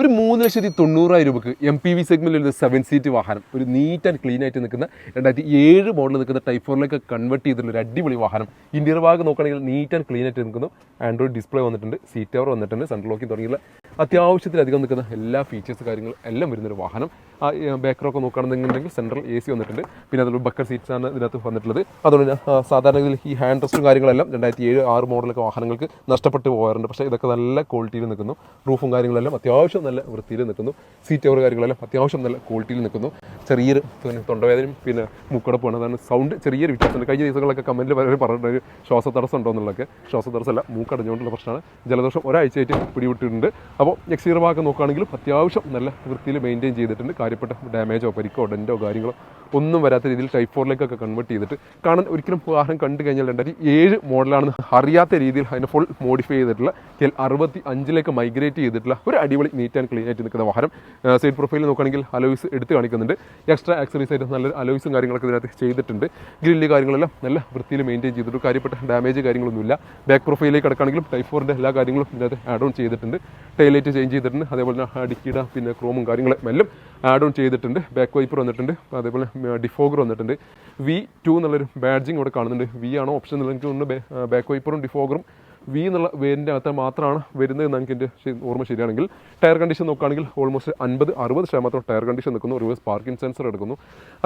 ഒരു 3,90,000 രൂപയ്ക്ക് MPV സെഗ്മെന്റിൽ വരുന്ന 7 സീറ്റ് വാഹനം, ഒരു നീറ്റ് ആൻഡ് ക്ലീൻ ആയിട്ട് നിൽക്കുന്ന 2007 മോഡൽ നിൽക്കുന്ന ടൈപ്പ് 4ലേക്ക് കൺവേർട്ട് ചെയ്തിട്ടുള്ള ഒരു അടിപൊളി വാഹനം. ഇന്റീരിയർ ഭാഗം നോക്കുകയാണെങ്കിൽ നീറ്റ് ആൻഡ് ക്ലീൻ ആയിട്ട് നിൽക്കുന്നു. ആൻഡ്രോയിഡ് ഡിസ്പ്ലേ വന്നിട്ടുണ്ട്, സീറ്റ് കവർ വന്നിട്ടുണ്ട്, സെൻട്രൽ ലോക്കിംഗ് തുടങ്ങിയുള്ള അത്യാവശ്യത്തിലധികം നിൽക്കുന്ന എല്ലാ ഫീച്ചേഴ്സ് കാര്യങ്ങൾ എല്ലാം വരുന്നൊരു വാഹനം. ബാക്ക്റൊക്കെ നോക്കുകയാണെന്നുണ്ടെങ്കിൽ സെൻട്രൽ AC വന്നിട്ടുണ്ട്. പിന്നെ അതുപോലെ ബക്കർ സീറ്റ്സ് ആണ് ഇതിനകത്ത് വന്നിട്ടുള്ളത്. അതുകൊണ്ട് സാധാരണ ഈ ഹാൻഡ് റെസ്റ്റും കാര്യങ്ങളെല്ലാം 2007-6 മോഡലൊക്കെ വാഹനങ്ങൾക്ക് നഷ്ടപ്പെട്ട് പോകാറുണ്ട്. പക്ഷേ ഇതൊക്കെ നല്ല ക്വാളിറ്റിയിൽ നിൽക്കുന്നു. റൂഫും കാര്യങ്ങളെല്ലാം അത്യാവശ്യം നല്ല വൃത്തിയിൽ നിൽക്കുന്നു. സീറ്റ് കവർ കാര്യങ്ങളെല്ലാം അത്യാവശ്യം നല്ല ക്വാളിറ്റിയിൽ നിൽക്കുന്നു. ചെറിയൊരു തൊണ്ടവേദനയും പിന്നെ മൂക്കടപ്പാണ്, അതാണ് സൗണ്ട് ചെറിയൊരു വ്യത്യാസമുണ്ട്. കഴിഞ്ഞ ദിവസങ്ങളൊക്കെ കമൻറ്റിൽ വളരെ പറഞ്ഞിട്ടുണ്ട് ശ്വാസതടസ്സം ഉണ്ടോ എന്നുള്ളതൊക്കെ. ശ്വാസതടസ്സമല്ല, മൂക്കടഞ്ഞുകൊണ്ടുള്ള പ്രശ്നമാണ്. ജലദോഷം ഒരാഴ്ചയായിട്ട് പിടിവിട്ടിട്ടുണ്ട്. അപ്പോൾ എക്സ്റ്റീരിയർ ഭാഗം നോക്കുകയാണെങ്കിലും അത്യാവശ്യം നല്ല വൃത്തിയിൽ മെയിൻറ്റെയിൻ ചെയ്തിട്ടുണ്ട്. കാര്യപ്പെട്ട ഡാമേജോ പരിക്കോ ഡെൻറ്റോ കാര്യങ്ങളോ ഒന്നും വരാത്ത രീതിയിൽ ടൈപ്പ് 4ലേക്കൊക്കെ കൺവേർട്ട് ചെയ്തിട്ട് കാണാൻ ഒരിക്കലും വാഹനം കണ്ടു കഴിഞ്ഞാൽ 2007 മോഡലാണെന്ന് അറിയാത്ത രീതിയിൽ അതിനെ ഫുൾ മോഡിഫൈ ചെയ്തിട്ടുള്ള KL65ലേക്ക് മൈഗ്രേറ്റ് ചെയ്തിട്ടുള്ള ഒരു അടിപൊളി നീറ്റ് ആൻഡ് ക്ലീൻ ആയിട്ട് നിൽക്കുന്ന വാഹനം. സൈഡ് പ്രൊഫൈൽ നോക്കുകയാണെങ്കിൽ അലോയ്സ് എടുത്ത് കാണിക്കുന്നുണ്ട്. എക്സ്ട്രാ ആക്സറീസ് ആയിട്ട് നല്ല അലോയ്സും കാര്യങ്ങളൊക്കെ ഇതിനകത്ത് ചെയ്തിട്ടുണ്ട്. ഗ്രില്ല് കാര്യങ്ങളെല്ലാം നല്ല വൃത്തിയിൽ മെയിൻറ്റെയിൻ ചെയ്തിട്ട് കാര്യപ്പെട്ട ഡാമേജ് കാര്യങ്ങളൊന്നുമില്ല. ബാക്ക് പ്രൊഫൈലിലേക്ക് കിടക്കുകയാണെങ്കിലും ടൈപ്പ് 4ൻ്റെ എല്ലാ കാര്യങ്ങളും ഇതിനകത്ത് ആഡ് ഓൺ ചെയ്തിട്ടുണ്ട്. ടൈലൈറ്റ് ചേഞ്ച് ചെയ്തിട്ടുണ്ട്. അതേപോലെ തന്നെ ഡിക്കിയുടെ പിന്നെ ക്രോമും കാര്യങ്ങളും എല്ലാം ആഡ് ഓൺ ചെയ്തിട്ടുണ്ട്. ബാക്ക് വൈപ്പർ വന്നിട്ടുണ്ട്. അതേപോലെ ഡിഫോഗർ വന്നിട്ടുണ്ട്. V2 എന്നുള്ളൊരു ബാഡ്ജിങ് ഇവിടെ കാണുന്നുണ്ട്. V ആണോ ഓപ്ഷൻ എന്നുള്ള എനിക്ക് തോന്നുന്നു. ബാക്ക് വൈപ്പറും ഡിഫോഗറും V എന്നുള്ള വേരിൻ്റെ അകത്ത് മാത്രമാണ് വരുന്നത് എന്ന് എനിക്ക് എൻ്റെ ഓർമ്മ ശരിയാണെങ്കിൽ. ടയർ കണ്ടീഷൻ നോക്കുകയാണെങ്കിൽ ഓൾമോസ്റ്റ് 50-60% ടയർ കണ്ടീഷൻ നിൽക്കുന്നു. റിവേഴ്സ് പാർക്കിംഗ് സെൻസർ എടുക്കുന്നു.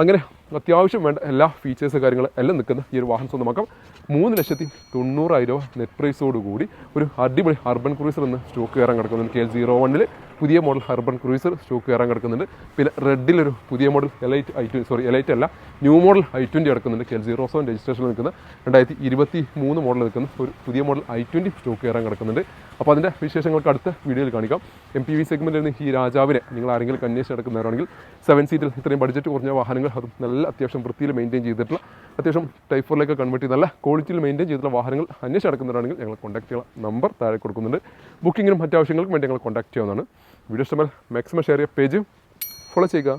അങ്ങനെ അത്യാവശ്യം വേണ്ട എല്ലാ ഫീച്ചേഴ്സ് കാര്യങ്ങൾ എല്ലാം നിൽക്കുന്ന ഈ ഒരു വാഹനം സ്വന്തമാക്കാം. 3,90,000 നെറ്റ് പ്രൈസോട് കൂടി ഒരു അടിപൊളി അർബൻ ക്രൂസർ എന്ന് സ്റ്റോക്ക് കയറാൻ കിടക്കുന്നുണ്ട്. KL01 പുതിയ മോഡൽ അർബൻ ക്രൂസർ സ്റ്റോക്ക് കയറാൻ കിടക്കുന്നുണ്ട്. പിന്നെ റെഡിലൊരു പുതിയ മോഡൽ എലൈറ്റ് അല്ല, ന്യൂ മോഡൽ i20 കിടക്കുന്നുണ്ട്. KL07 രജിസ്ട്രേഷനിൽ നിൽക്കുന്ന 2023 മോഡൽ നിൽക്കുന്ന ഒരു പുതിയ മോഡൽ i20 സ്റ്റോക്ക് കയറാൻ കിടക്കുന്നുണ്ട്. അപ്പോൾ അതിൻ്റെ വിശേഷങ്ങൾക്ക് അടുത്ത വീഡിയോയിൽ കാണിക്കാം. MPV സെഗ്മെൻറ്റിൽ നിന്ന് ഈ രാജാവിനെ നിങ്ങൾ ആരെങ്കിലും അന്വേഷിച്ച് നടക്കുന്നവരാണെങ്കിൽ 7 സീറ്റിൽ ഇത്രയും ബഡ്ജറ്റ് കുറഞ്ഞ വാഹനങ്ങൾ, അതും നല്ല അത്യാവശ്യം വൃത്തിയിൽ മെയിൻറ്റെയിൻ ചെയ്തിട്ടുള്ള അത്യാവശ്യം ടൈപ്പ് 4ലേക്ക് കൺവേർട്ട് ചെയ്ത് നല്ല ക്വാളിറ്റിയിൽ മെയിൻറ്റെയിൻ ചെയ്തിട്ടുള്ള വാഹനങ്ങൾ അന്വേഷിച്ച് നടക്കുന്നവരാണെങ്കിൽ ഞങ്ങൾ കോൺടാക്ട് ചെയ്യുന്ന നമ്പർ താഴെ കൊടുക്കുന്നുണ്ട്. ബുക്കിങ്ങിനും മറ്റാവശ്യങ്ങൾക്കും വേണ്ടി ഞങ്ങൾ കോൺടാക്ട് ചെയ്യാവുന്നതാണ്. വീഡിയോ ഇഷ്ടമായാൽ മാക്സിമം ഷെയർ ചെയ്യുക, പേജ് ഫോളോ ചെയ്യുക.